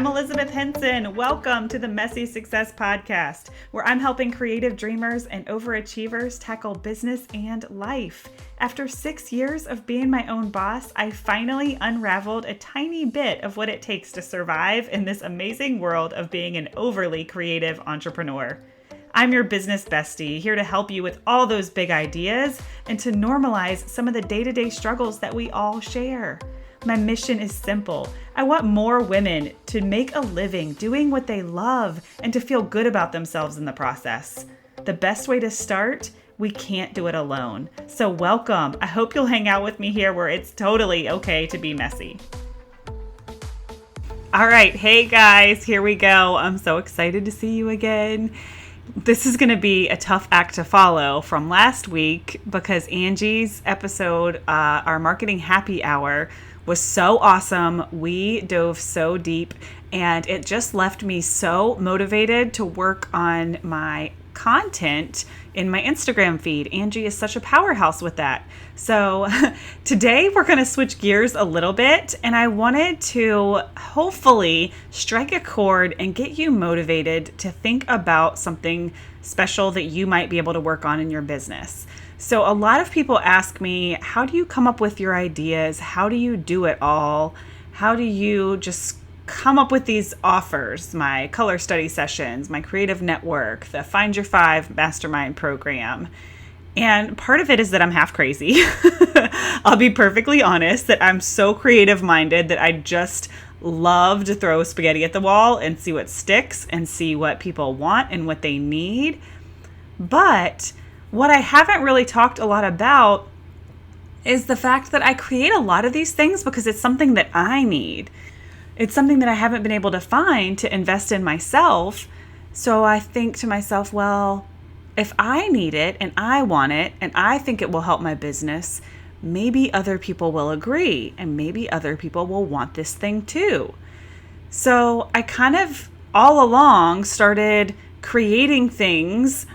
I'm Elizabeth Henson. Welcome to the Messy Success Podcast, where I'm helping creative dreamers and overachievers tackle business and life. After 6 years of being my own boss, I finally unraveled a tiny bit of what it takes to survive in this amazing world of being an overly creative entrepreneur. I'm your business bestie, here to help you with all those big ideas and to normalize some of the day-to-day struggles that we all share. My mission is simple. I want more women to make a living doing what they love and to feel good about themselves in the process. The best way to start? We can't do it alone. So welcome. I hope you'll hang out with me here where it's totally okay to be messy. All right. Hey guys, here we go. I'm so excited to see you again. This is going to be a tough act to follow from last week because Angie's episode, our marketing happy hour, was so awesome. We dove so deep and it just left me so motivated to work on my content in my Instagram feed. Angie is such a powerhouse with that. So today we're going to switch gears a little bit and I wanted to hopefully strike a chord and get you motivated to think about something special that you might be able to work on in your business. So a lot of people ask me, how do you come up with your ideas? How do you do it all? How do you just come up with these offers, my color study sessions, my creative network, the Find Your Five mastermind program? And part of it is that I'm half crazy. I'll be perfectly honest that I'm so creative minded that I just love to throw spaghetti at the wall and see what sticks and see what people want and what they need. But what I haven't really talked a lot about is the fact that I create a lot of these things because it's something that I need. It's something that I haven't been able to find to invest in myself. So I think to myself, well, if I need it and I want it and I think it will help my business, maybe other people will agree and maybe other people will want this thing too. So I kind of all along started creating things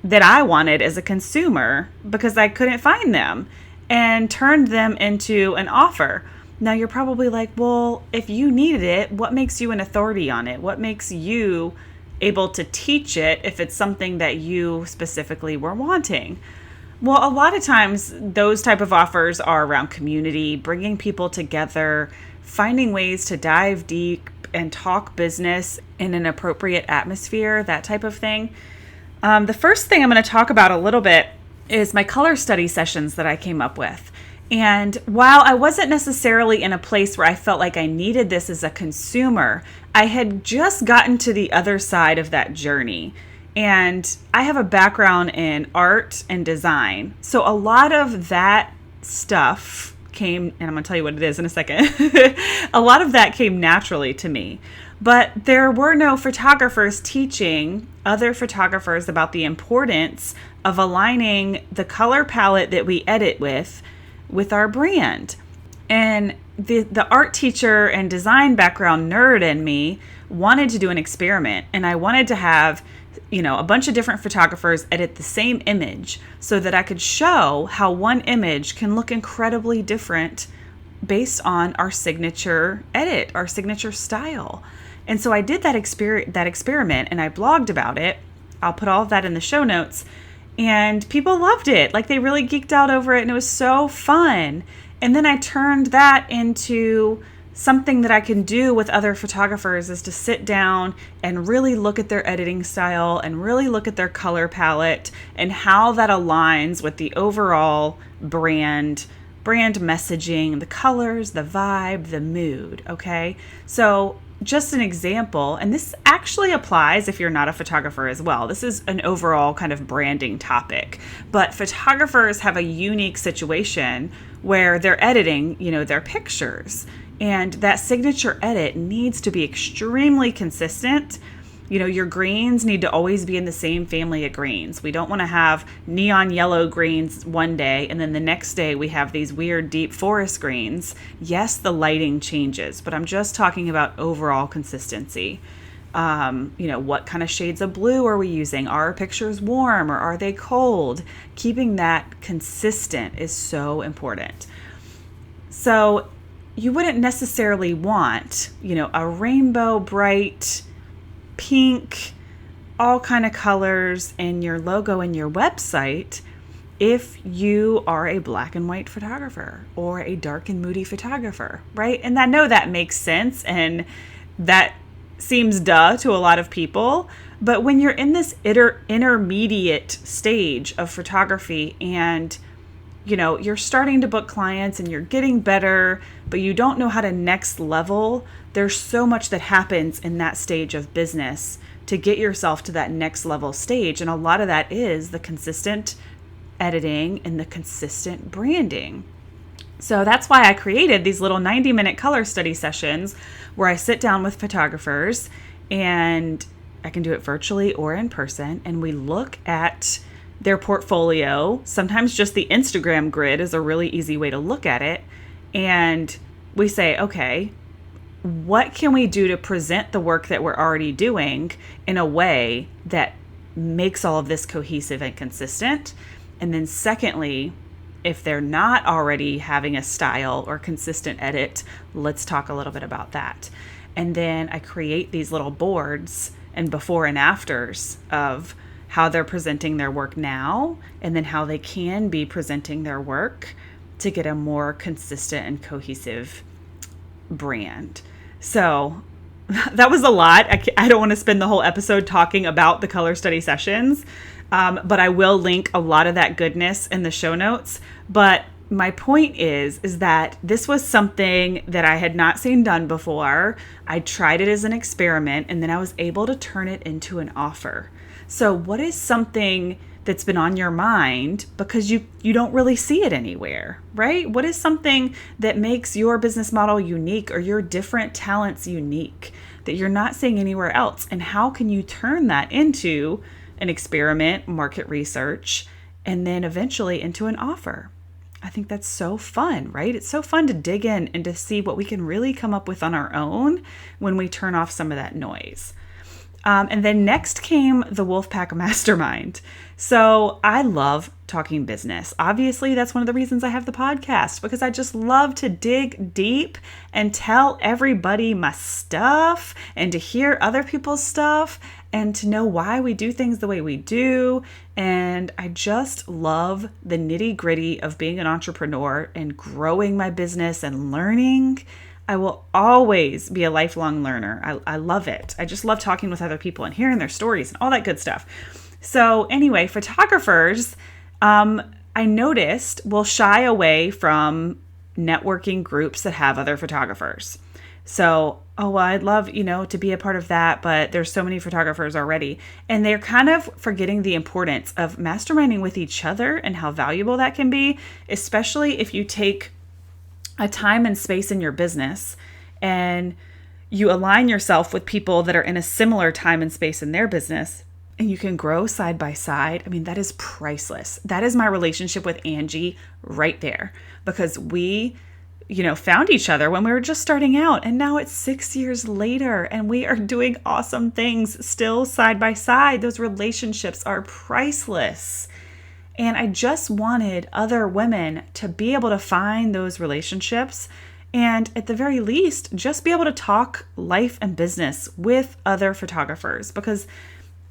that I wanted as a consumer because I couldn't find them and turned them into an offer. Now you're probably like, well, if you needed it, what makes you an authority on it? What makes you able to teach it if it's something that you specifically were wanting? Well, a lot of times those type of offers are around community, bringing people together, finding ways to dive deep and talk business in an appropriate atmosphere, that type of thing. The first thing I'm going to talk about a little bit is my color study sessions that I came up with. And while I wasn't necessarily in a place where I felt like I needed this as a consumer, I had just gotten to the other side of that journey. And I have a background in art and design. So a lot of that stuff came, and I'm going to tell you what it is in a second. A lot of that came naturally to me. But there were no photographers teaching other photographers about the importance of aligning the color palette that we edit with our brand. And the art teacher and design background nerd in me wanted to do an experiment. And I wanted to have, a bunch of different photographers edit the same image so that I could show how one image can look incredibly different based on our signature edit, our signature style. And so I did that experiment and I blogged about it. I'll put all of that in the show notes. And people loved it. Like they really geeked out over it and it was so fun. And then I turned that into something that I can do with other photographers is to sit down and really look at their editing style and really look at their color palette and how that aligns with the overall brand messaging, the colors, the vibe, the mood. Okay. So just an example, and this actually applies if you're not a photographer as well. This is an overall kind of branding topic, but photographers have a unique situation where they're editing, their pictures, and that signature edit needs to be extremely consistent. Your greens need to always be in the same family of greens. We don't want to have neon yellow greens one day and then the next day we have these weird deep forest greens. Yes, the lighting changes, but I'm just talking about overall consistency. What kind of shades of blue are we using? Are our pictures warm or are they cold? Keeping that consistent is so important. So you wouldn't necessarily want, a rainbow bright pink, all kind of colors in your logo and your website if you are a black and white photographer or a dark and moody photographer, right? And I know that makes sense and that seems duh to a lot of people, but when you're in this intermediate stage of photography and you're starting to book clients and you're getting better, but you don't know how to next level, there's so much that happens in that stage of business to get yourself to that next level stage. And a lot of that is the consistent editing and the consistent branding. So that's why I created these little 90-minute color study sessions where I sit down with photographers, and I can do it virtually or in person, and we look at their portfolio. Sometimes just the Instagram grid is a really easy way to look at it. And we say, okay, what can we do to present the work that we're already doing in a way that makes all of this cohesive and consistent? And then secondly, if they're not already having a style or consistent edit, let's talk a little bit about that. And then I create these little boards and before and afters of how they're presenting their work now, and then how they can be presenting their work to get a more consistent and cohesive brand. So that was a lot. I don't want to spend the whole episode talking about the color study sessions, but I will link a lot of that goodness in the show notes. But my point is that this was something that I had not seen done before. I tried it as an experiment, and then I was able to turn it into an offer. So what is something that's been on your mind because you don't really see it anywhere, right? What is something that makes your business model unique or your different talents unique that you're not seeing anywhere else? And how can you turn that into an experiment, market research, and then eventually into an offer? I think that's so fun, right? It's so fun to dig in and to see what we can really come up with on our own when we turn off some of that noise. And then next came the Wolfpack Mastermind. So I love talking business. Obviously, that's one of the reasons I have the podcast, because I just love to dig deep and tell everybody my stuff and to hear other people's stuff and to know why we do things the way we do. And I just love the nitty-gritty of being an entrepreneur and growing my business and learning. I will always be a lifelong learner. I love it. I just love talking with other people and hearing their stories and all that good stuff. So anyway, photographers, I noticed, will shy away from networking groups that have other photographers. So, I'd love, to be a part of that, but there's so many photographers already. And they're kind of forgetting the importance of masterminding with each other and how valuable that can be, especially if you take a time and space in your business and you align yourself with people that are in a similar time and space in their business, and you can grow side by side. I mean, that is priceless. That is my relationship with Angie right there, because we, found each other when we were just starting out, and now it's 6 years later and we are doing awesome things still side by side. Those relationships are priceless. And I just wanted other women to be able to find those relationships and at the very least, just be able to talk life and business with other photographers, because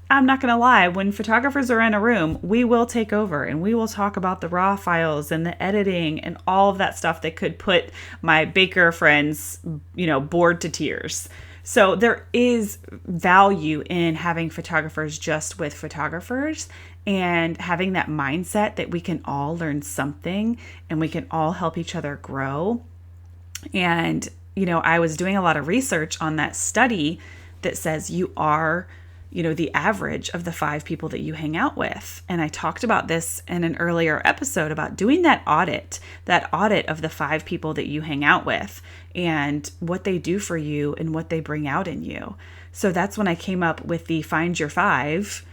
I'm not going to lie, when photographers are in a room, we will take over and we will talk about the raw files and the editing and all of that stuff that could put my baker friends, bored to tears. So there is value in having photographers just with photographers and having that mindset that we can all learn something and we can all help each other grow. And, I was doing a lot of research on that study that says you are, the average of the 5 people that you hang out with. And I talked about this in an earlier episode about doing that audit of the 5 people that you hang out with and what they do for you and what they bring out in you. So that's when I came up with the Find Your 5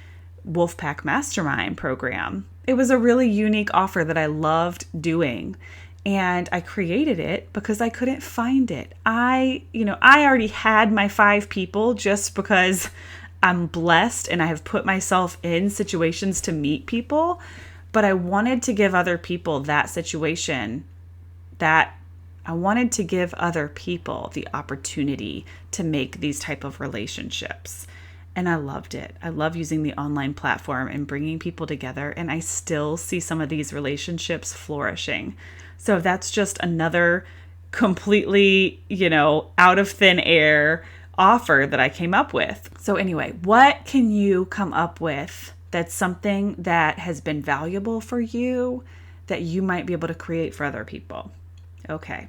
Wolfpack Mastermind program. It was a really unique offer that I loved doing. And I created it because I couldn't find it. I already had my 5 people just because I'm blessed and I have put myself in situations to meet people, but I wanted to give other people that situation, that I wanted to give other people the opportunity to make these type of relationships. And I loved it. I love using the online platform and bringing people together. And I still see some of these relationships flourishing. So that's just another completely, out of thin air offer that I came up with. So anyway, what can you come up with that's something that has been valuable for you that you might be able to create for other people? Okay.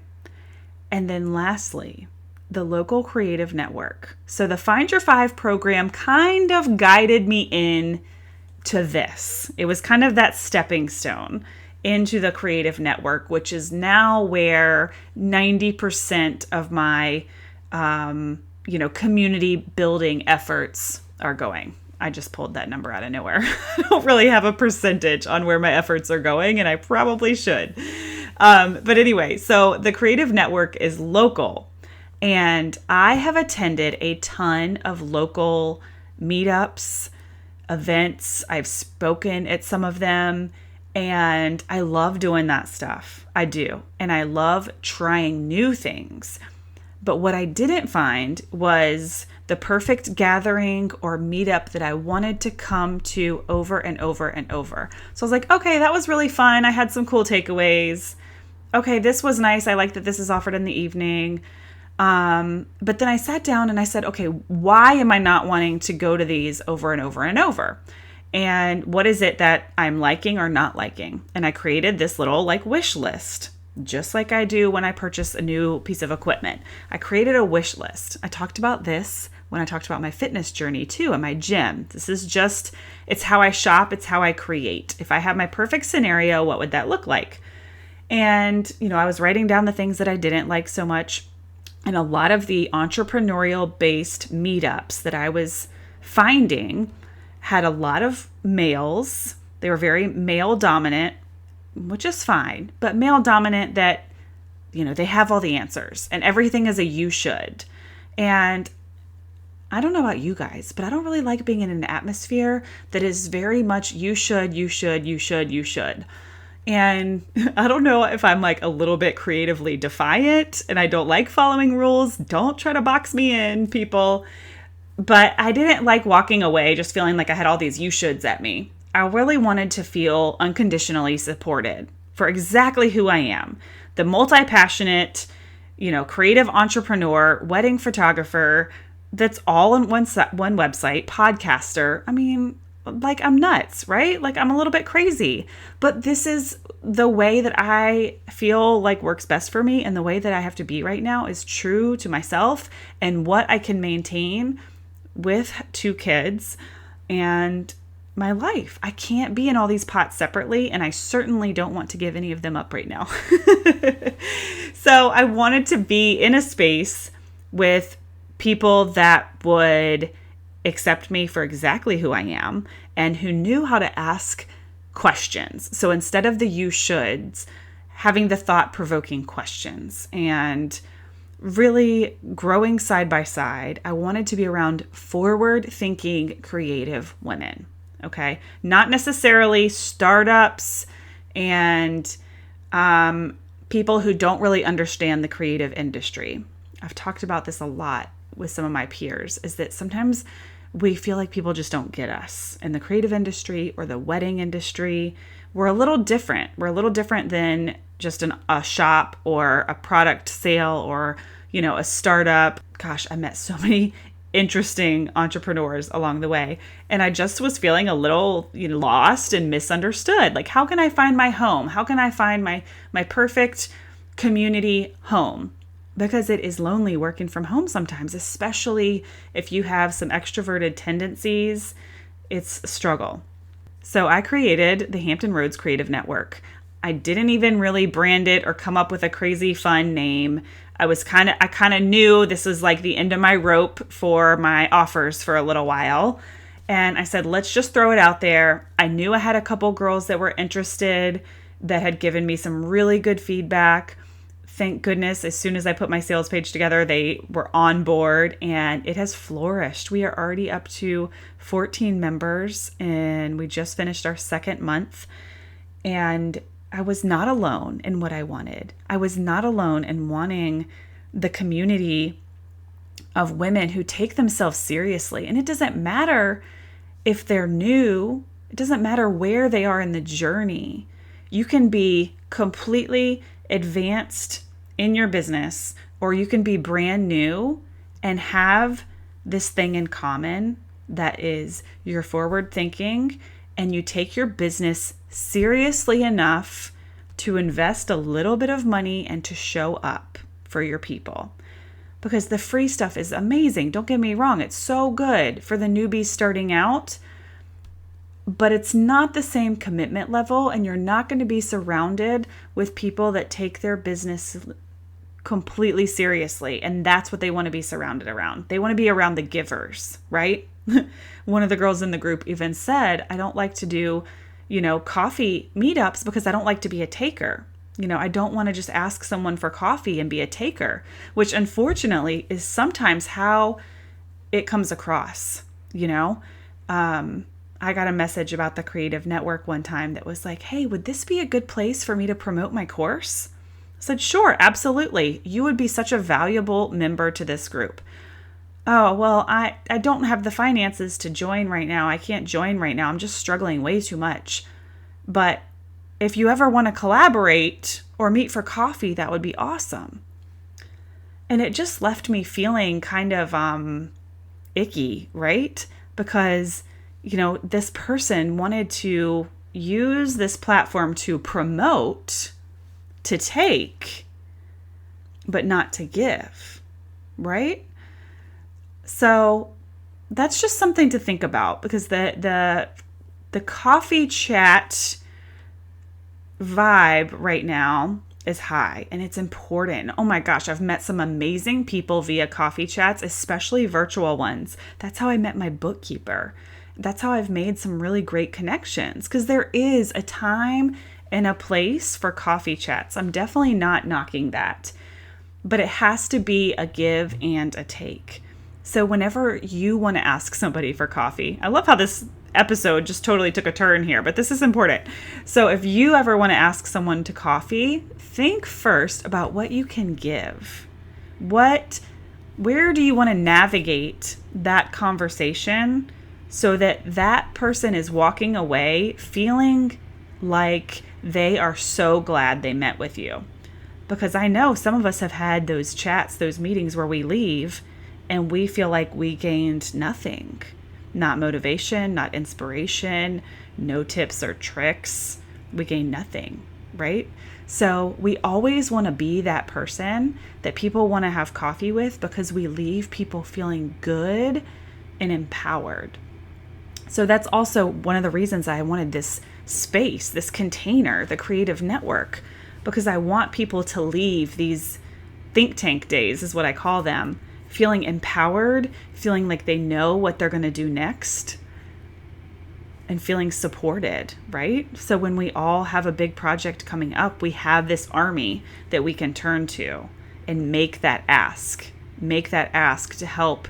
And then lastly, the local creative network. So the Find Your Five program kind of guided me in to this. It was kind of that stepping stone into the creative network, which is now where 90% of my, community building efforts are going. I just pulled that number out of nowhere. I don't really have a percentage on where my efforts are going, and I probably should. But anyway, so the creative network is local. And I have attended a ton of local meetups, events. I've spoken at some of them, and I love doing that stuff. I do. And I love trying new things. But what I didn't find was the perfect gathering or meetup that I wanted to come to over and over and over. So I was like, okay, that was really fun. I had some cool takeaways. Okay, this was nice. I like that this is offered in the evening. But then I sat down and I said, okay, why am I not wanting to go to these over and over and over? And what is it that I'm liking or not liking? And I created this little wish list, just like I do when I purchase a new piece of equipment. I created a wish list. I talked about this when I talked about my fitness journey too, and my gym. This is just, it's how I shop. It's how I create. If I have my perfect scenario, what would that look like? And, I was writing down the things that I didn't like so much. And a lot of the entrepreneurial based meetups that I was finding had a lot of males. They were very male dominant, which is fine, but male dominant that, they have all the answers and everything is a you should. And I don't know about you guys, but I don't really like being in an atmosphere that is very much you should, you should, you should, you should. And I don't know if I'm a little bit creatively defiant and I don't like following rules. Don't try to box me in, people. But I didn't like walking away just feeling like I had all these you shoulds at me. I really wanted to feel unconditionally supported for exactly who I am. The multi-passionate, creative entrepreneur, wedding photographer that's all on one website, podcaster. I mean, I'm nuts, right? I'm a little bit crazy, but this is the way that I feel works best for me. And the way that I have to be right now is true to myself and what I can maintain with 2 kids and my life. I can't be in all these pots separately. And I certainly don't want to give any of them up right now. So I wanted to be in a space with people that would accept me for exactly who I am and who knew how to ask questions. So instead of the you shoulds, having the thought-provoking questions and really growing side by side, I wanted to be around forward-thinking, creative women, okay? Not necessarily startups and people who don't really understand the creative industry. I've talked about this a lot with some of my peers, is that sometimes we feel like people just don't get us in the creative industry or the wedding industry. We're a little different. We're a little different than just a shop or a product sale or, a startup. Gosh, I met so many interesting entrepreneurs along the way. And I just was feeling a little lost and misunderstood. How can I find my home? How can I find my perfect community home? Because it is lonely working from home sometimes, especially if you have some extroverted tendencies. It's a struggle. So I created the Hampton Roads Creative Network. I didn't even really brand it or come up with a crazy fun name. I kind of knew this was the end of my rope for my offers for a little while. And I said, let's just throw it out there. I knew I had a couple girls that were interested that had given me some really good feedback. Thank goodness, as soon as I put my sales page together, they were on board and it has flourished. We are already up to 14 members and we just finished our 2nd month. And I was not alone in what I wanted. I was not alone in wanting the community of women who take themselves seriously. And it doesn't matter if they're new, it doesn't matter where they are in the journey. You can be completely advanced in your business, or you can be brand new and have this thing in common that is you're forward thinking and you take your business seriously enough to invest a little bit of money and to show up for your people. Because the free stuff is amazing. Don't get me wrong. It's so good for the newbies starting out, but it's not the same commitment level, and you're not going to be surrounded with people that take their business completely seriously. And that's what they want to be surrounded around. They want to be around the givers, right? One of the girls in the group even said, I don't like to do, coffee meetups because I don't like to be a taker. I don't want to just ask someone for coffee and be a taker, which unfortunately is sometimes how it comes across. I got a message about the Creative Network one time that was like, hey, would this be a good place for me to promote my course? I said, sure, absolutely. You would be such a valuable member to this group. Oh, well, I don't have the finances to join right now. I can't join right now. I'm just struggling way too much. But if you ever want to collaborate or meet for coffee, that would be awesome. And it just left me feeling kind of icky, right? Because, this person wanted to use this platform to promote, to take, but not to give, right? So that's just something to think about, because the coffee chat vibe right now is high and it's important. Oh my gosh, I've met some amazing people via coffee chats, especially virtual ones. That's how I met my bookkeeper. That's how I've made some really great connections, because there is a time and a place for coffee chats. I'm definitely not knocking that, but it has to be a give and a take. So whenever you want to ask somebody for coffee, I love how this episode just totally took a turn here, but this is important. So if you ever want to ask someone to coffee, think first about what you can give. Where do you want to navigate that conversation so that that person is walking away feeling like they are so glad they met with you? Because I know some of us have had those chats, those meetings where we leave and we feel like we gained nothing. Not motivation, not inspiration, no tips or tricks. We gain nothing, right? So we always want to be that person that people want to have coffee with, because we leave people feeling good and empowered. So that's also one of the reasons I wanted this space, this container, the Creative Network, because I want people to leave these think tank days, is what I call them, feeling empowered, feeling like they know what they're going to do next, and feeling supported, right? So when we all have a big project coming up, we have this army that we can turn to and make that ask to help,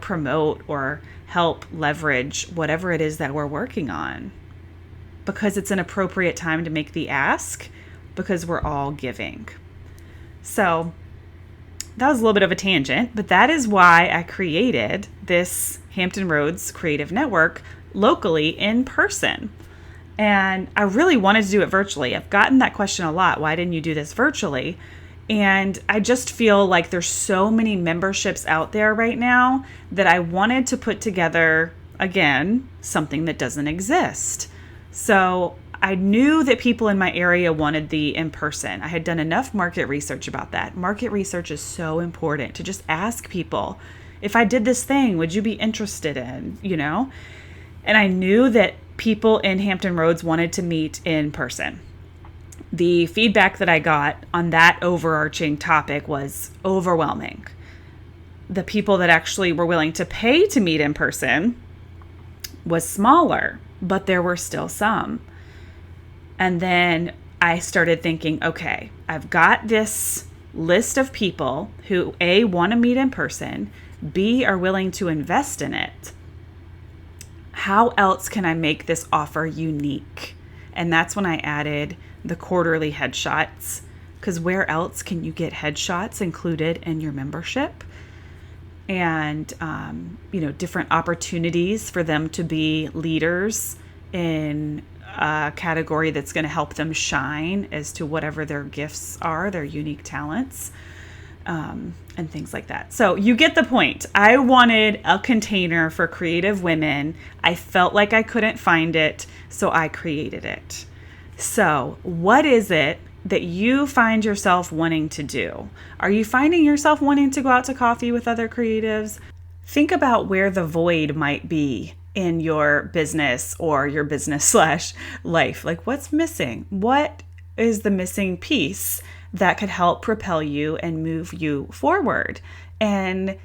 promote or help leverage whatever it is that we're working on, because it's an appropriate time to make the ask, because we're all giving. So that was a little bit of a tangent, but that is why I created this Hampton Roads Creative Network locally in person. And I really wanted to do it virtually. I've gotten that question a lot. Why didn't you do this virtually? And I just feel like there's so many memberships out there right now that I wanted to put together, again, something that doesn't exist. So I knew that people in my area wanted the in-person. I had done enough market research about that. Market research is so important, to just ask people, if I did this thing, would you be interested in, And I knew that people in Hampton Roads wanted to meet in person. The feedback that I got on that overarching topic was overwhelming. The people that actually were willing to pay to meet in person was smaller, but there were still some. And then I started thinking, okay, I've got this list of people who A, want to meet in person, B, are willing to invest in it. How else can I make this offer unique? And that's when I added the quarterly headshots, because where else can you get headshots included in your membership? And, different opportunities for them to be leaders in a category that's going to help them shine as to whatever their gifts are, their unique talents, and things like that. So you get the point. I wanted a container for creative women. I felt like I couldn't find it, so I created it. So what is it that you find yourself wanting to do? Are you finding yourself wanting to go out to coffee with other creatives? Think about where the void might be in your business or your business/life. Like, what's missing? What is the missing piece that could help propel you and move you forward? And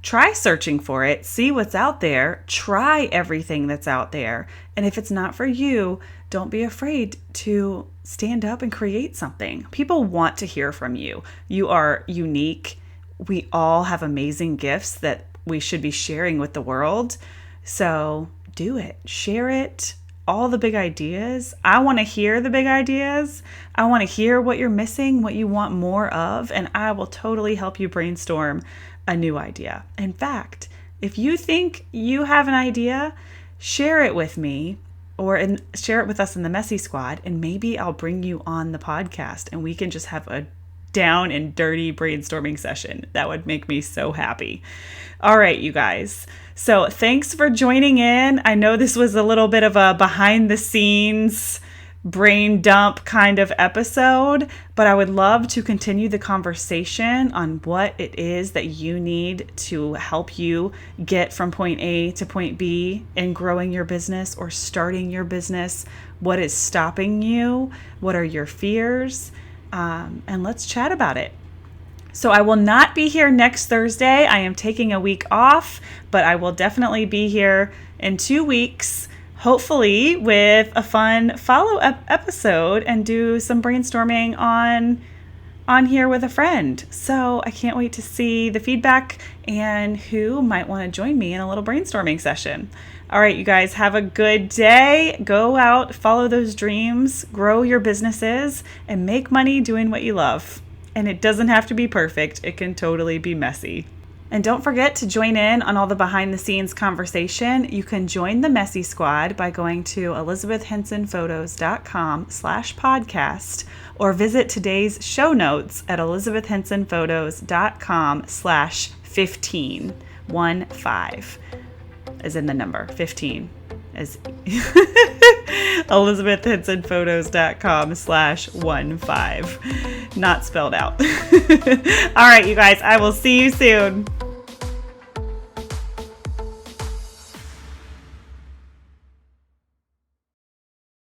try searching for it, see what's out there, try everything that's out there. And if it's not for you, don't be afraid to stand up and create something. People want to hear from you. You are unique. We all have amazing gifts that we should be sharing with the world. So do it, share it, all the big ideas. I want to hear the big ideas. I want to hear what you're missing, what you want more of, and I will totally help you brainstorm a new idea. In fact, if you think you have an idea, share it with me or share it with us in the Messy Squad, and maybe I'll bring you on the podcast and we can just have a down and dirty brainstorming session. That would make me so happy. All right, you guys. So thanks for joining in. I know this was a little bit of a behind the scenes brain dump kind of episode, but I would love to continue the conversation on what it is that you need to help you get from point A to point B in growing your business or starting your business. What is stopping you? What are your fears? And let's chat about it. So I will not be here next Thursday. I am taking a week off, but I will definitely be here in 2 weeks, hopefully with a fun follow-up episode and do some brainstorming on here with a friend. So I can't wait to see the feedback and who might want to join me in a little brainstorming session. All right, you guys, have a good day. Go out, follow those dreams, grow your businesses, and make money doing what you love. And it doesn't have to be perfect. It can totally be messy. And don't forget to join in on all the behind the scenes conversation. You can join the Messy Squad by going to elizabethhensonphotos.com/podcast or visit today's show notes at elizabethhensonphotos.com/15. 15 as in the number 15 as elizabethhensonphotos.com/15, not spelled out. All right, you guys, I will see you soon.